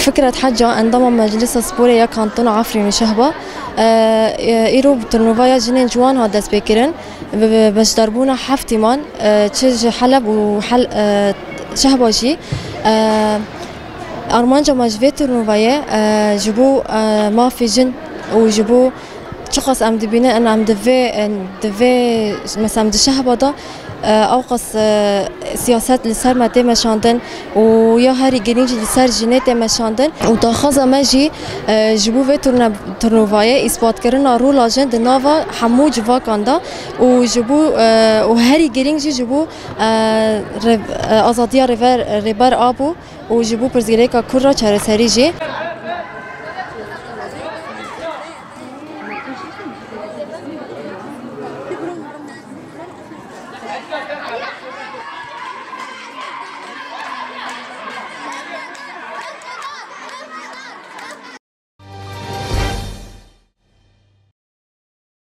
فكرة حجة انضم مجلس سبوريا كانتون عفرين شهبة إيرو بترنوفايا جنين جوان هذا سبيكرن باش ضربونا حفتمان تشج حلب وحل شهبة جي أرمانجا مجفي ترنوفايا جبو ما في جن وجبو شخص أم دبينا أنا أم دفي مثلا شهبة ده أوقس سياسات لسر ما تم شاندن ويا هاري جرينج لسر جنات تم شاندن وتأخذ ماجي جبوا في ترنوفاية إثبات كرنا رولا جند نافا حمو جوا كاندا وجبوا وهاري جرينج جبوا أزاديا ريبار أبو وجبوا برزيليكا كرة شهر سريجي.